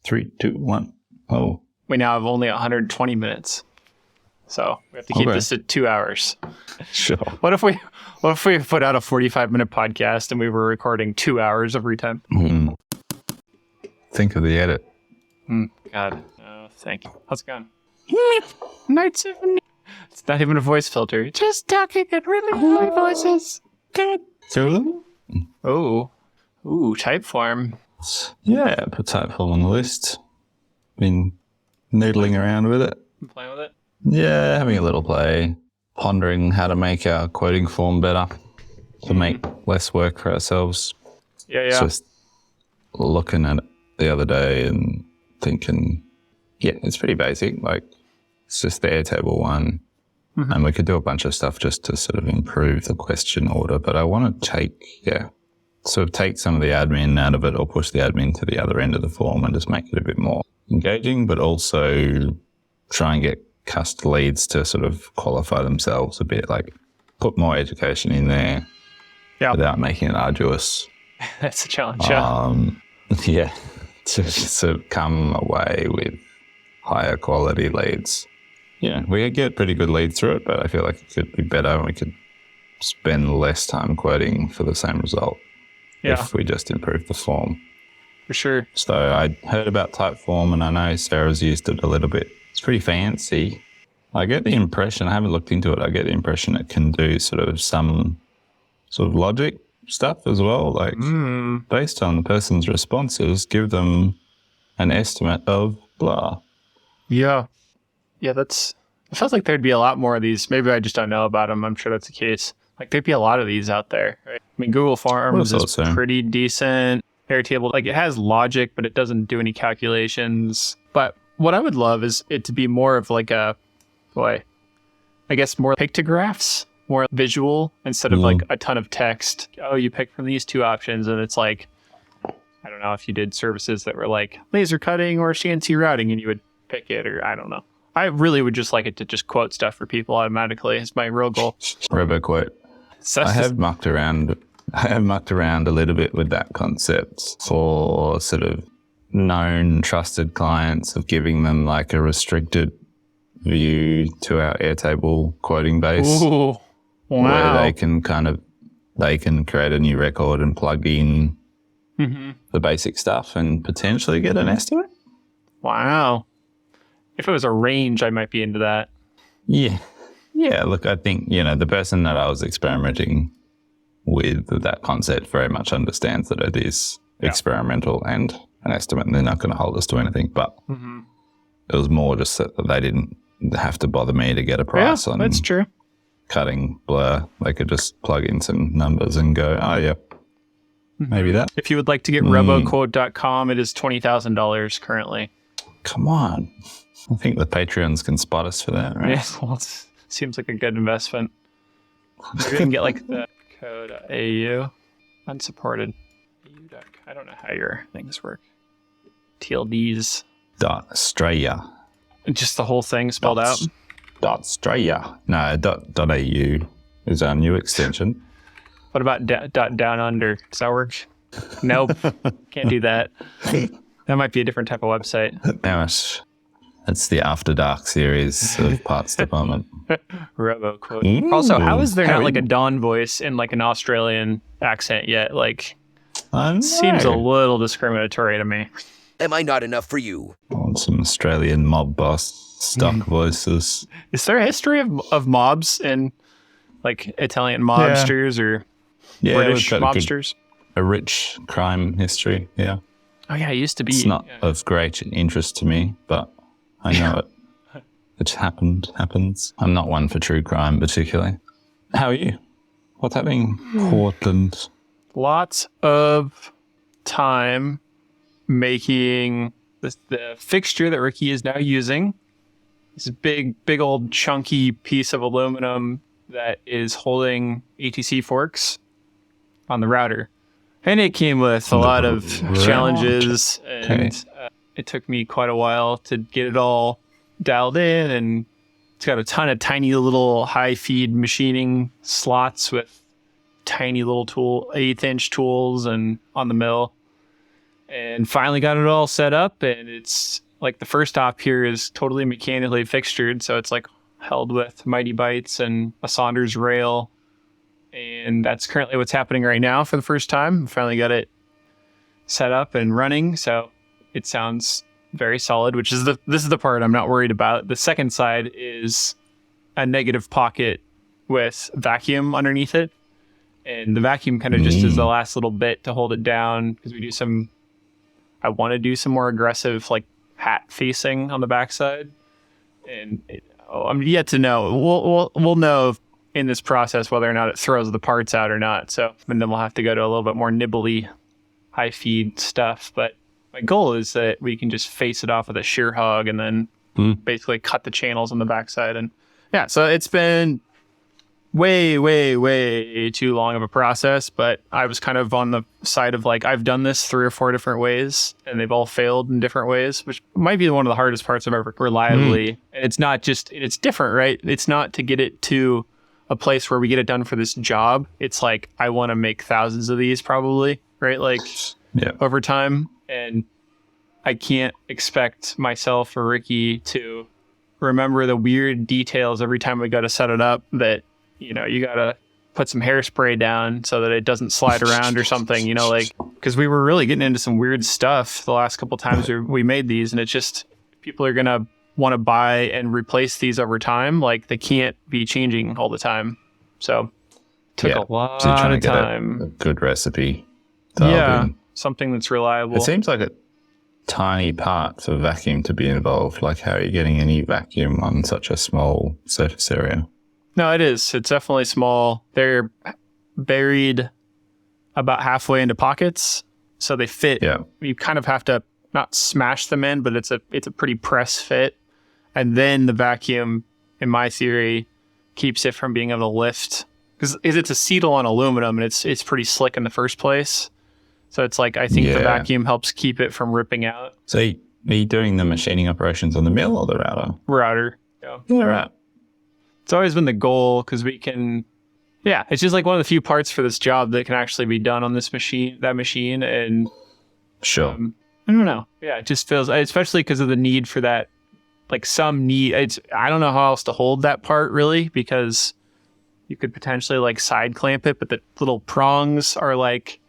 3, 2, 1. Oh. We now have only 120 minutes. So we have to keep this at 2 hours. Sure. What if we put out a 45-minute podcast and we were recording 2 hours every time? Think of the edit. God. Oh, thank you. How's it going? Night 7. It's not even a voice filter. Just talking at really high voices. Good. Oh. Ooh, Typeform. Yeah, put Typeform on the list. Been noodling around with it. I'm playing with it? Yeah, having a little play. Pondering how to make our quoting form better. To make less work for ourselves. Yeah. Just looking at it the other day and thinking, yeah, it's pretty basic. Like, it's just the Airtable one. And we could do a bunch of stuff just to sort of improve the question order. But I want to take some of the admin out of it or push the admin to the other end of the form and just make it a bit more engaging, but also try and get cust leads to sort of qualify themselves a bit, like put more education in there without making it arduous. That's a challenge, yeah. To sort of come away with higher quality leads. Yeah, we get pretty good leads through it, but I feel like it could be better and we could spend less time quoting for the same result if we just improve the form. For sure. So I heard about Typeform and I know Sarah's used it a little bit. It's pretty fancy. I get the impression, I haven't looked into it, I get the impression it can do sort of some sort of logic stuff as well, like based on the person's responses, give them an estimate of blah. Yeah, it feels like there'd be a lot more of these. Maybe I just don't know about them. I'm sure that's the case. Like there'd be a lot of these out there, right? I mean, Google Forms is pretty decent. Airtable, like it has logic, but it doesn't do any calculations. But what I would love is it to be more of like more pictographs, more visual instead of like a ton of text. Oh, you pick from these two options, and it's like, I don't know if you did services that were like laser cutting or CNC routing, and you would pick it, or I don't know. I really would just like it to just quote stuff for people automatically. It's my real goal. RoboQuote. So I have mucked around a little bit with that concept for sort of known, trusted clients of giving them like a restricted view to our Airtable quoting base. Ooh, wow. Where they can create a new record and plug in the basic stuff and potentially get an estimate. Wow. If it was a range, I might be into that. Yeah. Yeah, look, I think, the person that I was experimenting with that concept very much understands that it is experimental and an estimate, and they're not going to hold us to anything. But it was more just that they didn't have to bother me to get a price on that's true. Cutting blur. They could just plug in some numbers and go, oh, yeah, maybe that. If you would like to get roboquote.com, it is $20,000 currently. Come on. I think the Patreons can spot us for that, right? Yeah, well, it seems like a good investment. Maybe we can get like the code AU unsupported. I don't know how your things work. TLDs. .Australia. Just the whole thing spelled out? .Australia. No, .au is our new extension. What about down under? Does that work? Nope. Can't do that. That might be a different type of website. No, it's the After Dark series of Parts Department. RoboQuote. Also, how is there not like a Dawn voice in like an Australian accent yet? Like, seems a little discriminatory to me. Am I not enough for you? Some Australian mob boss stock voices. Is there a history of mobs and like Italian mobsters or British mobsters? A rich crime history, yeah. Oh yeah, it used to be. It's not of great interest to me, but I know it. It happens. I'm not one for true crime particularly. How are you? What's happening? Portland. Lots of time making the fixture that Ricky is now using. This big old chunky piece of aluminum that is holding ATC forks on the router. And it came with a lot of challenges, and it took me quite a while to get it all dialed in, and it's got a ton of tiny little high-feed machining slots with tiny little 1/8-inch tools and on the mill. and finally got it all set up. And it's like the first op here is totally mechanically fixtured. So it's like held with Mighty Bites and a Saunders rail. And that's currently what's happening right now for the first time. Finally got it set up and running. So it sounds very solid, which is this is the part I'm not worried about. The second side is a negative pocket with vacuum underneath it. And the vacuum kind of just is the last little bit to hold it down, because I want to do some more aggressive like hat facing on the backside. And I'm yet to know. We'll know in this process whether or not it throws the parts out or not. So, and then we'll have to go to a little bit more nibbly high feed stuff. But my goal is that we can just face it off with a shear hog and then basically cut the channels on the backside. And yeah, so it's been way too long of a process, but I was kind of on the side of like, I've done this 3 or 4 different ways and they've all failed in different ways, which might be one of the hardest parts of ever reliably. And it's not just, it's different, right? It's not to get it to a place where we get it done for this job. It's like, I want to make thousands of these probably, right? Like over time. And I can't expect myself or Ricky to remember the weird details every time we go to set it up, that, you know, you got to put some hairspray down so that it doesn't slide around or something, you know, like, because we were really getting into some weird stuff the last couple times we made these, and it's just, people are going to want to buy and replace these over time. Like, they can't be changing all the time. So took a lot so you're trying of to get time. a good recipe. Something that's reliable. It seems like a tiny part for vacuum to be involved. Like, how are you getting any vacuum on such a small surface area? No, it is. It's definitely small. They're buried about halfway into pockets, so they fit. Yeah. You kind of have to not smash them in, but it's a pretty press fit. And then the vacuum, in my theory, keeps it from being able to lift, because it's acetal on aluminum, and it's pretty slick in the first place. So it's like, I think the vacuum helps keep it from ripping out. So are you doing the machining operations on the mill or the router? Router. Yeah. Yeah, right. It's always been the goal, because we can, it's just like one of the few parts for this job that can actually be done on that machine. And Sure. I don't know. Yeah, it just feels, especially because of the need for that, like some need. I don't know how else to hold that part really, because you could potentially like side clamp it, but the little prongs are like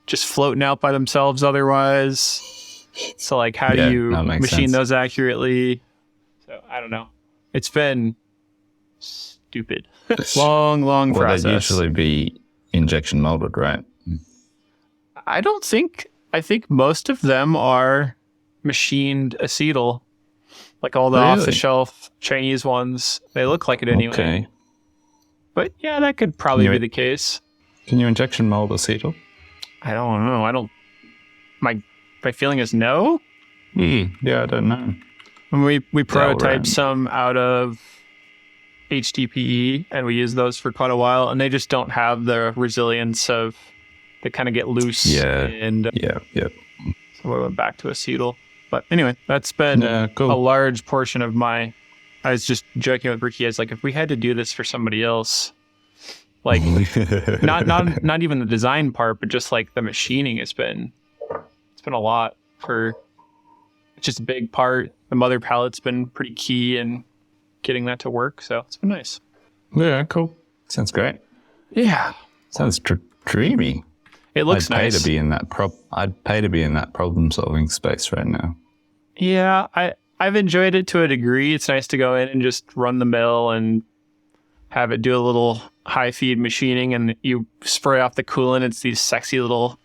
just floating out by themselves otherwise. So like, how do you machine sense. those accurately? So I don't know. It's been stupid. long process. They'd usually be injection molded, right? I think most of them are machined acetal, like all the off-the-shelf Chinese ones. They look like it anyway. Okay. But yeah, that could probably be the case. Can you injection mold acetal? I don't know. My feeling is no. Yeah, I don't know. When we prototyped some out of HDPE, and we used those for quite a while, and they just don't have the resilience of, they kind of get loose. And so we went back to acetal. But anyway, that's been a large portion of I was just joking with Ricky. I was like, if we had to do this for somebody else, like not even the design part, but just like the machining, it's been a lot for, it's just a big part. The mother pallet's been pretty key in getting that to work, so it's been nice. Yeah, cool. Sounds great. Yeah. Sounds dreamy. It looks nice. I'd pay to be in that problem-solving space right now. Yeah, I've enjoyed it to a degree. It's nice to go in and just run the mill and have it do a little high-feed machining, and you spray off the coolant. It's these sexy little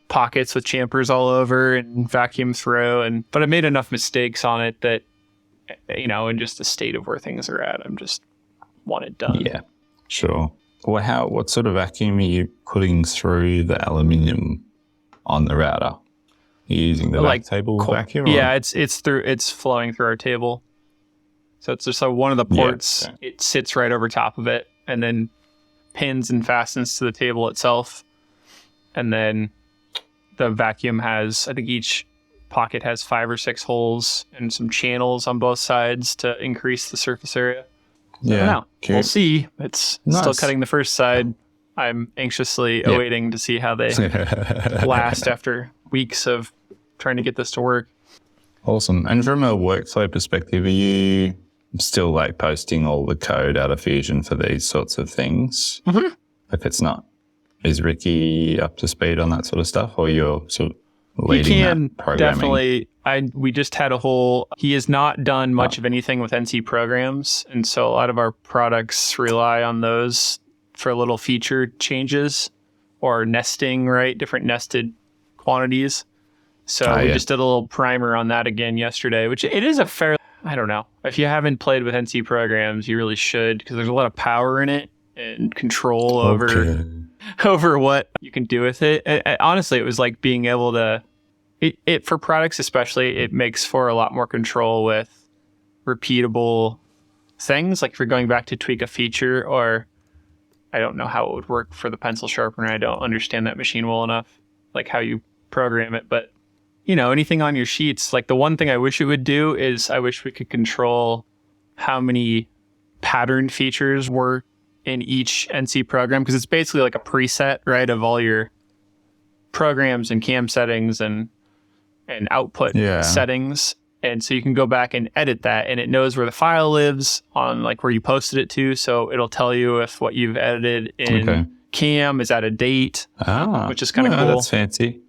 pockets with champers all over and vacuum through. But I made enough mistakes on it that, you know, in just the state of where things are at, I'm just want it done. Yeah, sure. Well, what sort of vacuum are you putting through the aluminium on the router? Are you using the table vacuum? Yeah, it's flowing through our table. So it's just one of the ports. Yeah. It sits right over top of it, and then pins and fastens to the table itself. And then the vacuum has, I think each pocket has 5 or 6 holes and some channels on both sides to increase the surface area. Yeah, we'll see. It's still cutting the first side. I'm anxiously awaiting to see how they last after weeks of trying to get this to work. Awesome. And from a workflow perspective, are you still like posting all the code out of Fusion for these sorts of things? Mm-hmm. If it's not, is Ricky up to speed on that sort of stuff, or you're sort of leading He can that programming? definitely. We just had he has not done much of anything with NC programs. And so a lot of our products rely on those for little feature changes or nesting, right? Different nested quantities. So we just did a little primer on that again yesterday, which it is I don't know. If you haven't played with NC programs, you really should, because there's a lot of power in it and control over what you can do with it. Honestly, it was like being able to, it for products especially, it makes for a lot more control with repeatable things. Like if you're going back to tweak a feature, or I don't know how it would work for the pencil sharpener. I don't understand that machine well enough, like how you program it. But, anything on your sheets, like the one thing I wish it would do is I wish we could control how many patterned features were in each NC program, because it's basically like a preset, right, of all your programs and cam settings and output settings. And so you can go back and edit that, and it knows where the file lives on like where you posted it to. So it'll tell you if what you've edited in cam is out of date, which is kind of cool. That's fancy.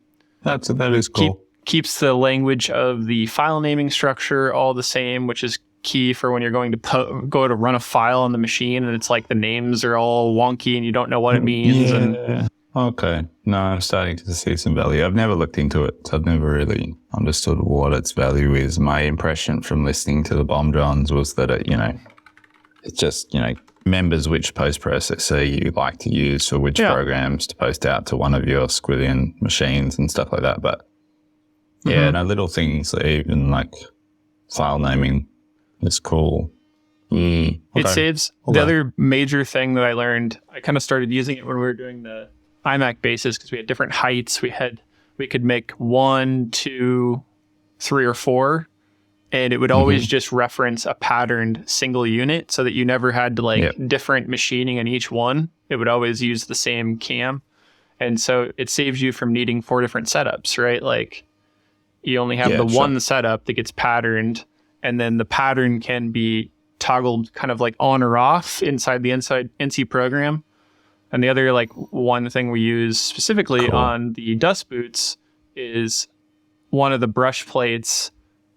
That is cool. Keeps the language of the file naming structure all the same, which is key for when you're going to go to run a file on the machine, and it's like the names are all wonky and you don't know what it means. Yeah. Okay. No, I'm starting to see some value. I've never looked into it. So I've never really understood what its value is. My impression from listening to the Bomb Johns was that it just, remembers which post processor you like to use for which programs to post out to one of your Squillion machines and stuff like that. But little things, even like file naming, is cool. Okay. It saves. The other major thing that I learned, I kind of started using it when we were doing the iMac bases, because we had different heights. We could make 1, 2, 3, or 4, and it would always just reference a patterned single unit, so that you never had to different machining in each one. It would always use the same cam, and so it saves you from needing 4 different setups, right? Like you only have one setup that gets patterned, and then the pattern can be toggled kind of like on or off inside the NC program. And the other one thing we use specifically on the dust boots is one of the brush plates.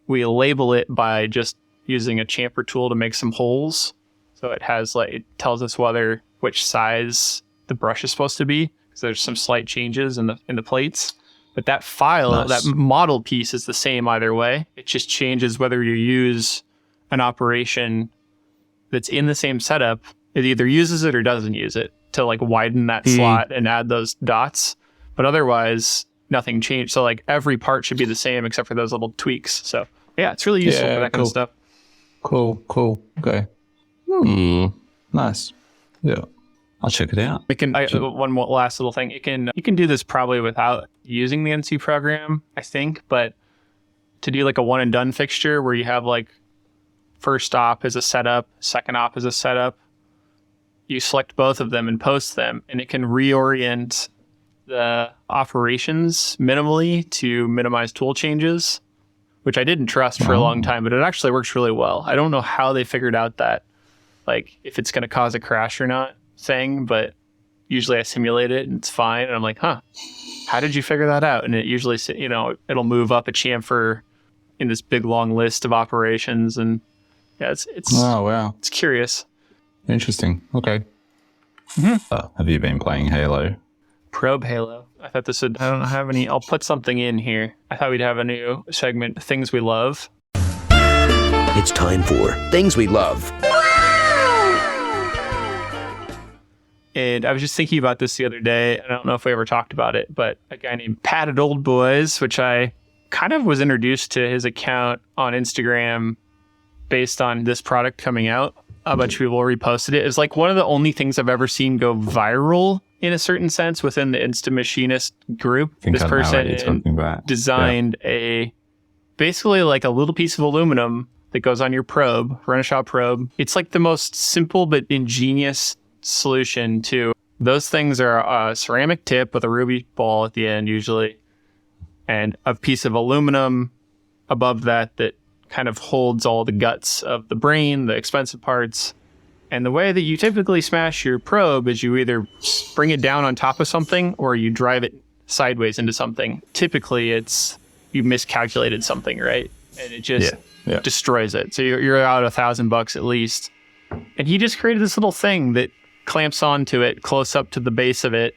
We label it by just using a chamfer tool to make some holes. So it has it tells us which size the brush is supposed to be, because there's some slight changes in the plates. But that file, that model piece is the same either way. It just changes whether you use an operation that's in the same setup. It either uses it or doesn't use it to widen that slot and add those dots. But otherwise, nothing changed. So every part should be the same except for those little tweaks. So yeah, it's really useful for that kind of stuff. Cool. Okay. Nice. Yeah. I'll check it out. It can. One more last little thing. You can do this probably without using the NC program, I think. But to do a one and done fixture where you have first op as a setup, second op as a setup, you select both of them and post them, and it can reorient the operations minimally to minimize tool changes, which I didn't trust for a long time, but it actually works really well. I don't know how they figured out that, if it's going to cause a crash or not thing, but usually I simulate it and it's fine. And I'm like, how did you figure that out? And it usually, it'll move up a chamfer in this big long list of operations. And yeah, it's oh, wow. It's curious. Interesting. Okay. Have you been playing Halo? Probe Halo. I thought I don't have any. I'll put something in here. I thought we'd have a new segment, Things We Love. It's time for Things We Love. And I was just thinking about this the other day. I don't know if we ever talked about it, but a guy named Pat at Old Boys, which I kind of was introduced to his account on Instagram based on this product coming out. A bunch of people reposted it. It's one of the only things I've ever seen go viral in a certain sense within the Insta Machinist group. This person designed basically a little piece of aluminum that goes on your probe, Renishaw probe. It's the most simple but ingenious solution to those things. Are a ceramic tip with a ruby ball at the end usually, and a piece of aluminum above that kind of holds all the guts of the brain, the expensive parts. And the way that you typically smash your probe is you either bring it down on top of something or you drive it sideways into something. Typically, it's you miscalculated something, right? And it just destroys it. So you're out $1,000 at least. And he just created this little thing that clamps onto it close up to the base of it.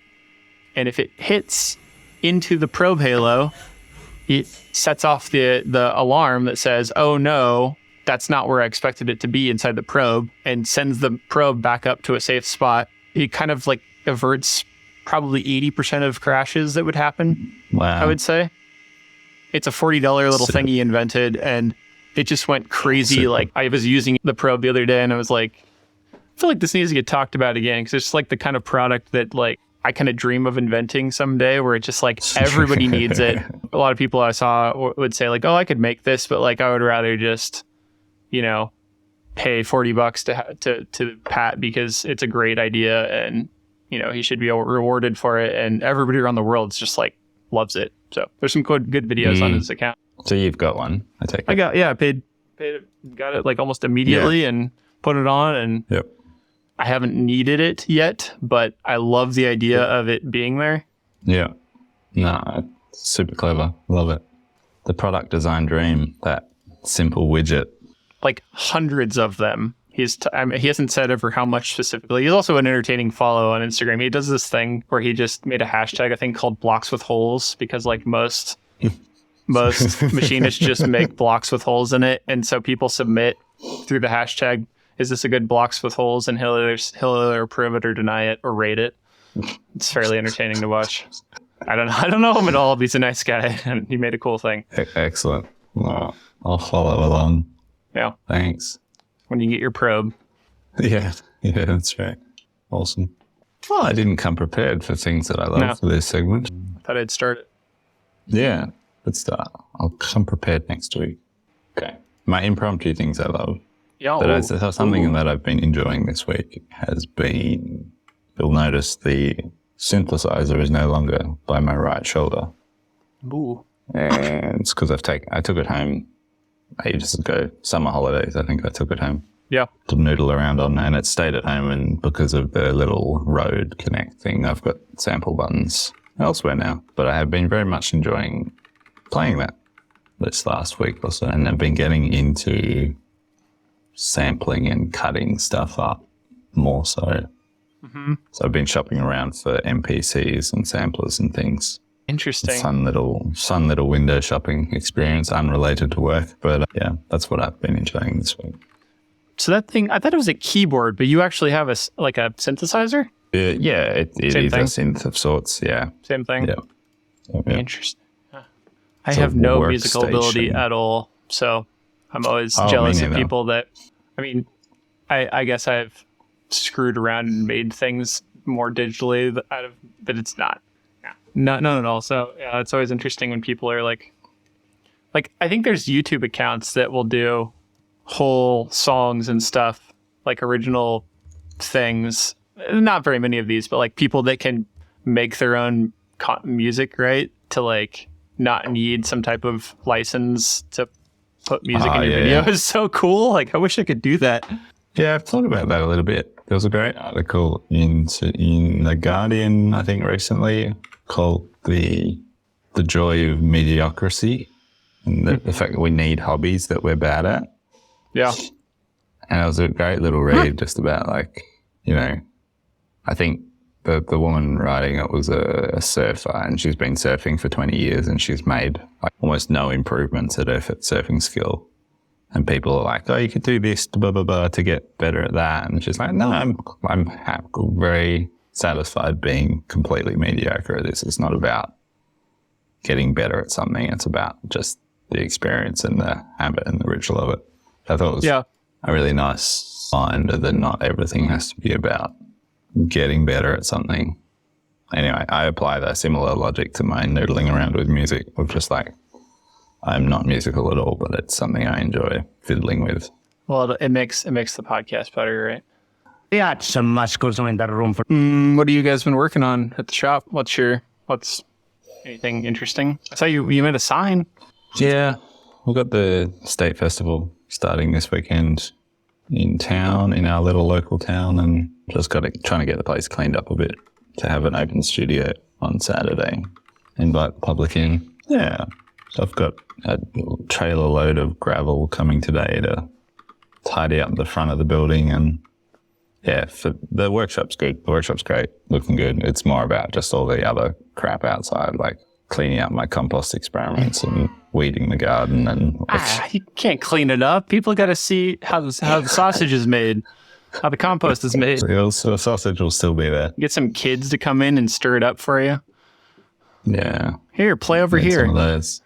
And if it hits into the probe halo, it sets off the alarm that says, oh no, that's not where I expected it to be inside the probe, and sends the probe back up to a safe spot. It kind of like averts probably 80% of crashes that would happen. Wow. I would say. It's a $40 little thing he invented, and it just went crazy. Like, I was using the probe the other day, and I was like, I feel like this needs to get talked about again, because it's like the kind of product that like I kind of dream of inventing someday, where it's just like everybody needs it. A lot of people I saw would say like, oh, I could make this, but like I would rather just, pay $40 to Pat because it's a great idea, and he should be rewarded for it. And everybody around the world is just like loves it. So there's some good videos on his account. So you've got one, I take it. I paid it, got it like almost immediately and put it on, and yep. I haven't needed it yet, but I love the idea of it being there. Yeah. No, super clever. Love it. The product design dream, that simple widget. Like hundreds of them. He hasn't said ever how much specifically. He's also an entertaining follow on Instagram. He does this thing where he just made a hashtag, I think, called blocks with holes, because like most machinists just make blocks with holes in it. And so people submit through the hashtag, is this a good blocks with holes? And he'll either approve it or deny it or rate it. It's fairly entertaining to watch. I don't know him at all, but he's a nice guy and he made a cool thing. Excellent. Well, I'll follow along. Yeah. Thanks. When you get your probe. Yeah, that's right. Awesome. Well, I didn't come prepared for things that I love for this segment. I thought I'd start it. Yeah, let's start. I'll come prepared next week. Okay. My impromptu things I love. Yeah. Something that I've been enjoying this week has been, you'll notice the synthesizer is no longer by my right shoulder. Ooh. And it's because I took it home ages ago, summer holidays, I think I took it home. Yeah. To noodle around on, and it stayed at home, and because of the little road connect thing, I've got sample buttons elsewhere now. But I have been very much enjoying playing that this last week or so, and I've been getting into sampling and cutting stuff up more so. Mm-hmm. So I've been shopping around for MPCs and samplers and things. Interesting. Fun little window shopping experience, unrelated to work. But yeah, that's what I've been enjoying this week. So that thing, I thought it was a keyboard, but you actually have a synthesizer? Yeah, it is a synth of sorts. Yeah. Same thing? Yeah. Interesting. Huh. I have no musical ability at all. So I'm always jealous of people that, I guess I've screwed around and made things more digitally out of, but it's not. None at all. So yeah, it's always interesting when people are like I think there's YouTube accounts that will do whole songs and stuff, like original things. Not very many of these, but like people that can make their own music, right? To like not need some type of license to put music in your video is so cool. Like I wish I could do that. Yeah, I've thought about that a little bit. There was a great article in The Guardian, I think, recently, called the joy of mediocrity, and the fact that we need hobbies that we're bad at. Yeah. And it was a great little read just about I think the woman writing it was a surfer, and she's been surfing for 20 years and she's made almost no improvements at her surfing skill. And people are like, oh, you could do this, blah, blah, blah, to get better at that. And she's like, no, I'm very satisfied being completely mediocre at this. It's not about getting better at something. It's about just the experience and the habit and the ritual of it. I thought it was a really nice reminder that not everything has to be about getting better at something. Anyway, I apply that similar logic to my noodling around with music, of just like, I'm not musical at all, but it's something I enjoy fiddling with. Well, it makes the podcast better, right? Yeah, some muscles in that room. What have you guys been working on at the shop? What's Anything interesting? I saw you made a sign. Yeah, we've got the state festival starting this weekend in town, in our little local town, and just trying to get the place cleaned up a bit to have an open studio on Saturday. Invite the public in. Yeah, so I've got a trailer load of gravel coming today to tidy up the front of the building, and yeah, for the workshop's good. The workshop's great, looking good. It's more about just all the other crap outside, like cleaning up my compost experiments and weeding the garden. And you can't clean it up. People got to see how the sausage is made, how the compost is made. So the sausage will still be there. Get some kids to come in and stir it up for you. Yeah. Here, play over here. Some of those.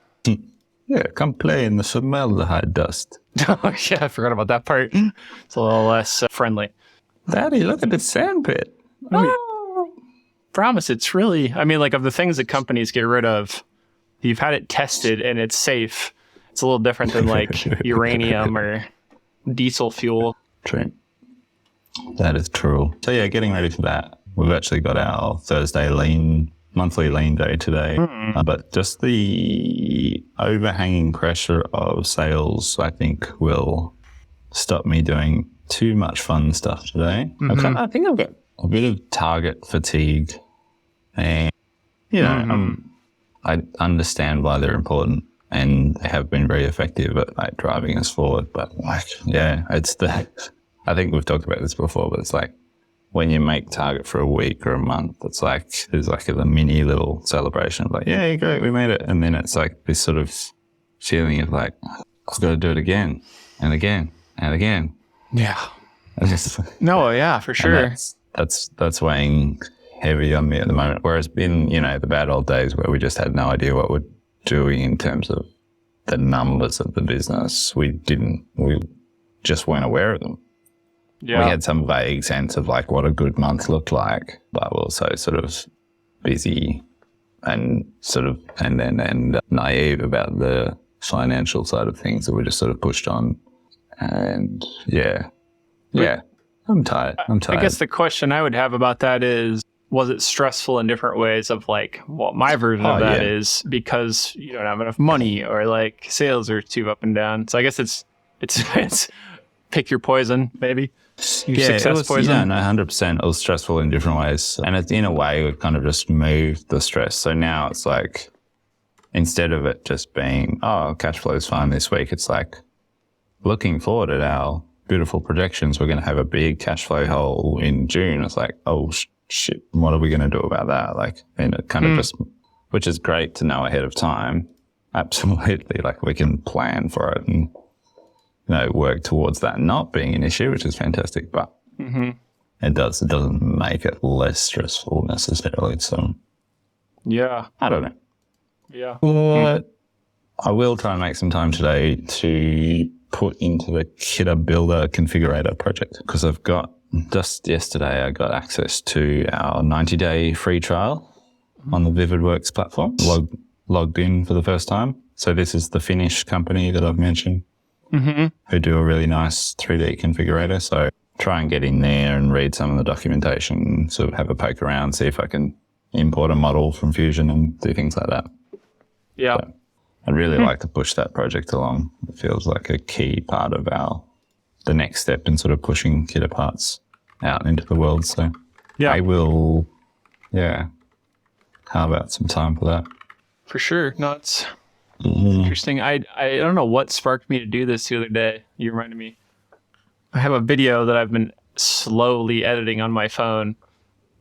Yeah, come play in the formaldehyde dust. Oh, yeah, I forgot about that part. It's a little less friendly. Daddy, look at the sandpit. Promise, it's really, I mean, like, of the things that companies get rid of, you've had it tested and it's safe. It's a little different than like uranium or diesel fuel. True. That is true. So yeah, getting ready for that. We've actually got our Thursday monthly lean day today. But just the overhanging pressure of sales, I think, will stop me doing too much fun stuff today. I think I've got a bit of target fatigue. And, you know, I understand why they're important and they have been very effective at like driving us forward. But like, yeah, I think we've talked about this before, but it's like when you make target for a week or a month, it's like, there's like a mini little celebration of like, yeah, great, we made it. And then it's like this sort of feeling of like, I've got to do it again and again and again. Yeah. No, yeah, for sure. That's weighing heavy on me at the moment. Whereas in, you know, the bad old days where we just had no idea what we're doing in terms of the numbers of the business, we just weren't aware of them. Yeah. We had some vague sense of like what a good month looked like, but we're also sort of busy and naive about the financial side of things that we just sort of pushed on. And yeah, I'm tired. I guess the question I would have about that is, was it stressful in different ways of like what my version of that is because you don't have enough money or like sales are too up and down. So I guess it's pick your poison, maybe. Success poison. Yeah, no, 100%. It was stressful in different ways. And in a way, we've kind of just moved the stress. So now it's like, instead of it just being, oh, cash flow is fine this week, it's like looking forward at our beautiful projections. We're going to have a big cash flow hole in June. It's like, oh, shit, what are we going to do about that? Like, and it kind of just, which is great to know ahead of time. Absolutely. Like we can plan for it and, you know, work towards that not being an issue, which is fantastic, but it doesn't make it less stressful necessarily. So yeah, I don't know. Yeah. But I will try and make some time today to put into the Kidder Builder Configurator project because just yesterday I got access to our 90-day free trial on the VividWorks platform, logged in for the first time. So this is the Finnish company that I've mentioned who do a really nice 3D configurator. So try and get in there and read some of the documentation, sort of have a poke around, see if I can import a model from Fusion and do things like that. Yeah. So I'd really like to push that project along. It feels like a key part of the next step in sort of pushing Kidder parts out into the world. So yeah, I will, carve out some time for that. For sure. No, it's interesting. I don't know what sparked me to do this the other day. You reminded me. I have a video that I've been slowly editing on my phone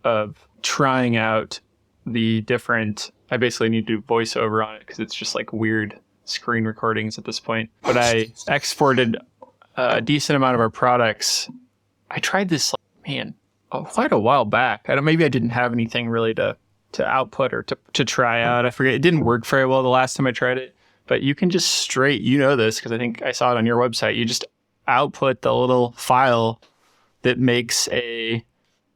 of trying out the different, I basically need to do voiceover on it because it's just like weird screen recordings at this point. But I exported a decent amount of our products. I tried this, quite a while back. Maybe I didn't have anything really to output or to try out. I forget. It didn't work very well the last time I tried it. But you can just this because I think I saw it on your website. You just output the little file that makes a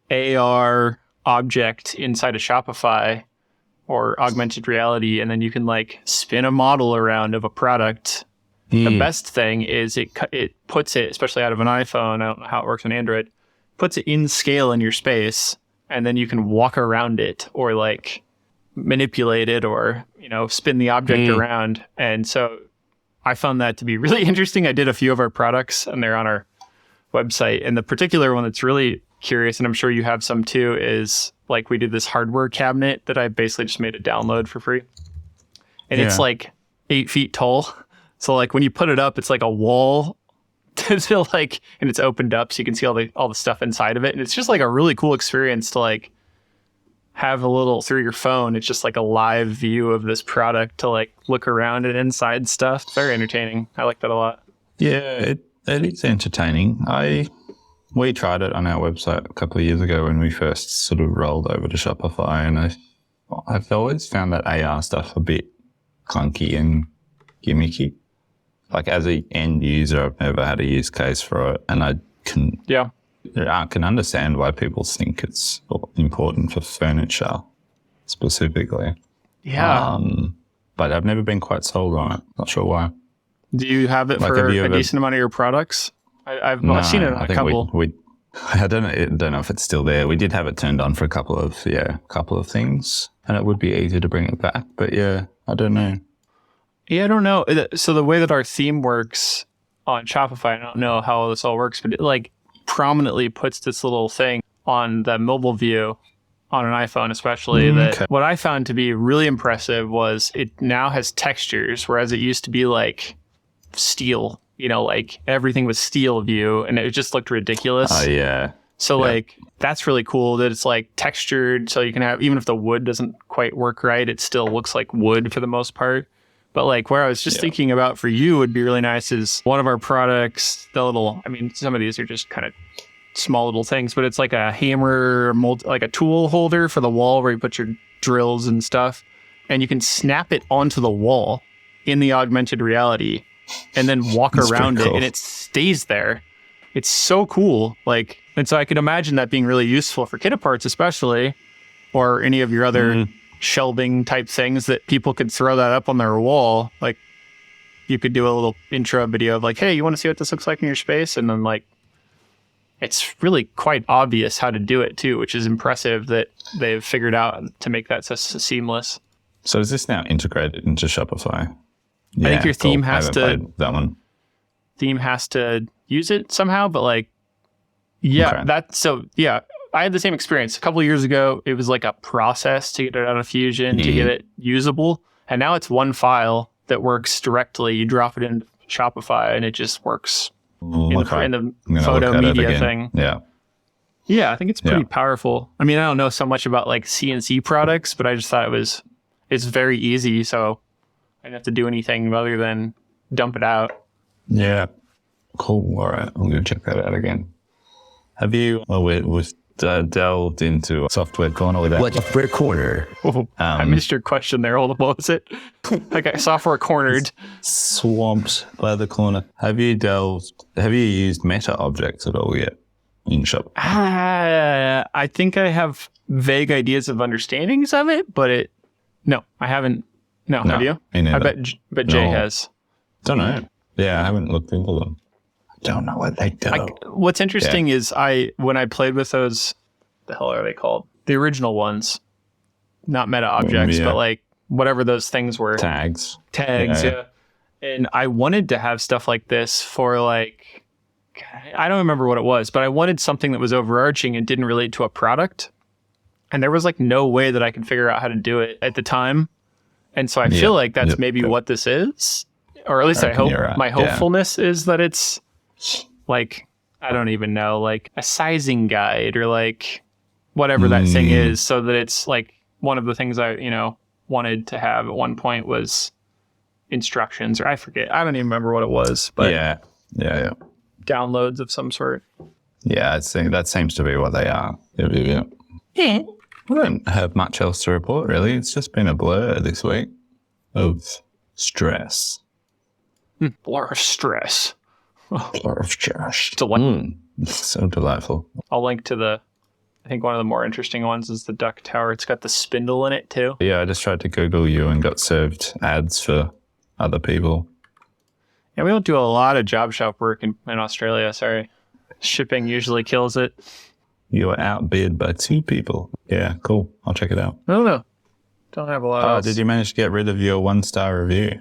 AR object inside of Shopify or augmented reality, and then you can like spin a model around of a product. The best thing is it puts it, especially out of an iPhone, I don't know how it works on Android, puts it in scale in your space, and then you can walk around it or like manipulate it or, spin the object around. And so I found that to be really interesting. I did a few of our products and they're on our website. And the particular one that's really curious, and I'm sure you have some too, is like we did this hardware cabinet that I basically just made a download for free. And it's like 8 feet tall. So like when you put it up, it's like a wall to like, and it's opened up so you can see all the stuff inside of it. And it's just like a really cool experience to like have a little through your phone. It's just like a live view of this product to like look around and inside stuff. It's very entertaining. I like that a lot. Yeah, it is entertaining. We tried it on our website a couple of years ago when we first sort of rolled over to Shopify, and I've always found that AR stuff a bit clunky and gimmicky. Like as an end user, I've never had a use case for it, and I can understand why people think it's important for furniture specifically. Yeah. But I've never been quite sold on it. Not sure why. Do you have it for a decent amount of your products? I've seen it on a couple. I don't know if it's still there. We did have it turned on for a couple of things, and it would be easy to bring it back. But yeah, I don't know. Yeah, I don't know. So the way that our theme works on Shopify, I don't know how this all works, but it like prominently puts this little thing on the mobile view on an iPhone, especially. What I found to be really impressive was it now has textures, whereas it used to be like steel, like everything was steel view and it just looked ridiculous. Oh, yeah. So like that's really cool that it's like textured, so you can have, even if the wood doesn't quite work right, it still looks like wood for the most part. But like where I was just thinking about for you would be really nice is one of our products, some of these are just kind of small little things, but it's like a hammer, like a tool holder for the wall where you put your drills and stuff, and you can snap it onto the wall in the augmented reality and then walk around it and it stays there. It's so cool. And so I could imagine that being really useful for kit parts, especially, or any of your other shelving type things that people could throw that up on their wall. Like you could do a little intro video of like, hey, you want to see what this looks like in your space? And then like, it's really quite obvious how to do it too, which is impressive that they've figured out to make that so seamless. So is this now integrated into Shopify? Yeah, I think your theme has to that one. Theme has to use it somehow, but like, yeah, okay. I had the same experience a couple of years ago. It was like a process to get it out of Fusion to get it usable, and now it's one file that works directly. You drop it in Shopify, and it just works in the photo media thing. Yeah, I think it's pretty powerful. I mean, I don't know so much about like CNC products, but I just thought it's very easy, so I didn't have to do anything other than dump it out. Yeah, cool. All right, I'm gonna check that out again. Have you? Well, we've delved into Software Corner with that. What Software Corner? I missed your question there. Hold on, what was it? I got Software Cornered. Swamped by the corner. Have you used meta objects at all yet in Shop? I think I have vague ideas of understandings of it, but no, I haven't. No, have you? I bet Jay has. Don't know. Yeah, I haven't looked into them. Don't know what they do. What's interesting is when I played with those, the hell are they called? The original ones, not meta objects, but like whatever those things were. Tags, yeah. And I wanted to have stuff like this for like, I don't remember what it was, but I wanted something that was overarching and didn't relate to a product. And there was like no way that I could figure out how to do it at the time. And so I feel like that's maybe what this is, or at least I hope my hopefulness is that it's like, I don't even know, like a sizing guide or like whatever that thing is, so that it's like one of the things I, wanted to have at one point was instructions, or I forget. I don't even remember what it was, but yeah. Downloads of some sort. Yeah, I think that seems to be what they are. Yeah. We don't have much else to report, really. It's just been a blur this week of stress. Blur of stress. Blur of stress. So delightful. I'll link to I think one of the more interesting ones is the Duck Tower. It's got the spindle in it, too. Yeah, I just tried to Google you and got served ads for other people. Yeah, we don't do a lot of job shop work in Australia, sorry. Shipping usually kills it. You were outbid by 2 people. Yeah, cool. I'll check it out. I don't know. Don't have a lot Oh, else. did you manage to get rid of your 1-star review?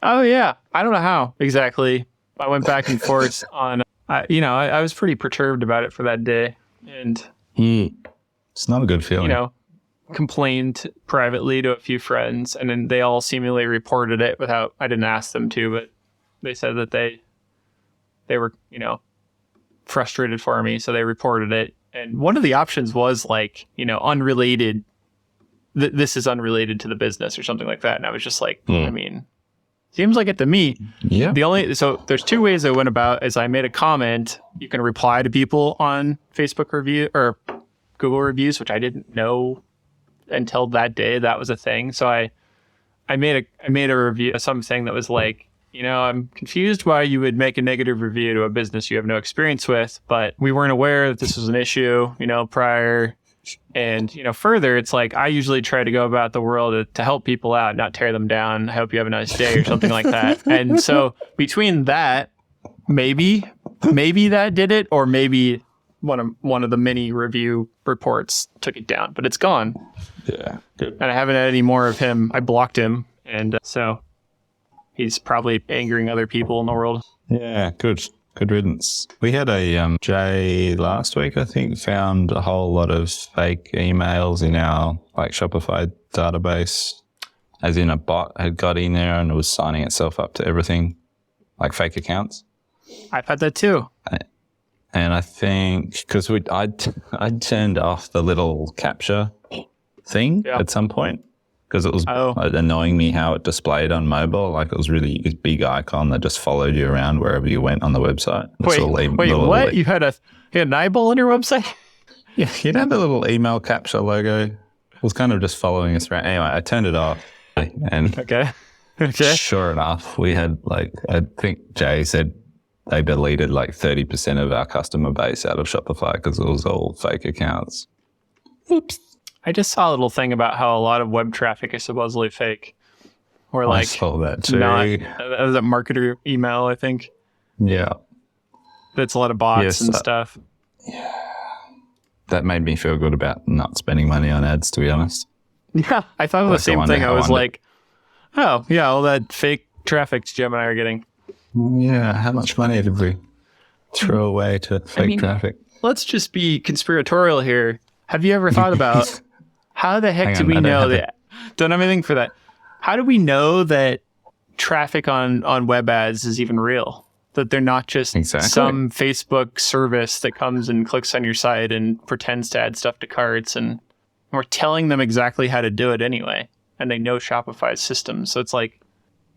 Oh, yeah. I don't know how exactly. I went back and forth on, I was pretty perturbed about it for that day. And, It's not a good feeling. complained privately to a few friends. And then they all seemingly reported it without, I didn't ask them to, but they said that they were, frustrated for me. So they reported it. And one of the options was like, unrelated. This is unrelated to the business or something like that. And I was just like, I mean, seems like it to me. Yeah. So there's two ways I went about is I made a comment. You can reply to people on Facebook review or Google reviews, which I didn't know until that day that was a thing. So I made a review of something that was like, I'm confused why you would make a negative review to a business you have no experience with, but we weren't aware that this was an issue, prior. And, further, it's like I usually try to go about the world to help people out, not tear them down. I hope you have a nice day or something like that. And so between that, maybe that did it, or maybe one of the many review reports took it down, but it's gone. Yeah. Good. And I haven't had any more of him. I blocked him. And so he's probably angering other people in the world. Yeah, good. Good riddance. We had a Jay last week, I think, found a whole lot of fake emails in our Shopify database, as in a bot had got in there and was signing itself up to everything, like fake accounts. I've had that too. And I think because I'd turned off the little capture thing at some point, because it was annoying me how it displayed on mobile. Like it was really this big icon that just followed you around wherever you went on the website. Wait, what? You had an eyeball on your website? Yeah, you know the little email capture logo? It was kind of just following us around. Anyway, I turned it off. And Okay. Sure enough, we had I think Jay said they deleted 30% of our customer base out of Shopify because it was all fake accounts. Oops. I just saw a little thing about how a lot of web traffic is supposedly fake. Or I saw that too. That was a marketer email, I think. Yeah. That's a lot of bots and stuff. Yeah. That made me feel good about not spending money on ads, to be honest. Yeah, I thought of the same thing. I was like, oh, yeah, all that fake traffic Jim and I are getting. Yeah, how much money did we throw away to fake traffic? Let's just be conspiratorial here. Have you ever thought about how the heck do we know that? Don't have anything for that. How do we know that traffic on web ads is even real? That they're not just some Facebook service that comes and clicks on your site and pretends to add stuff to carts, and we're telling them exactly how to do it anyway, and they know Shopify's system. So it's like,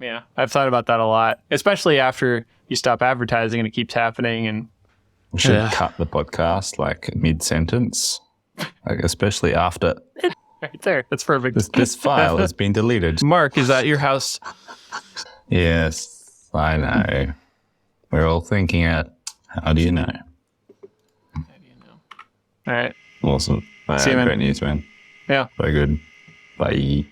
yeah, I've thought about that a lot, especially after you stop advertising and it keeps happening. And we should cut the podcast mid-sentence, especially after. Right there, that's perfect. This file has been deleted. Mark, is that your house? Yes, I know. We're all thinking it. How do you know? All right. Awesome. See you, man. Great news, man. Yeah. Very good. Bye.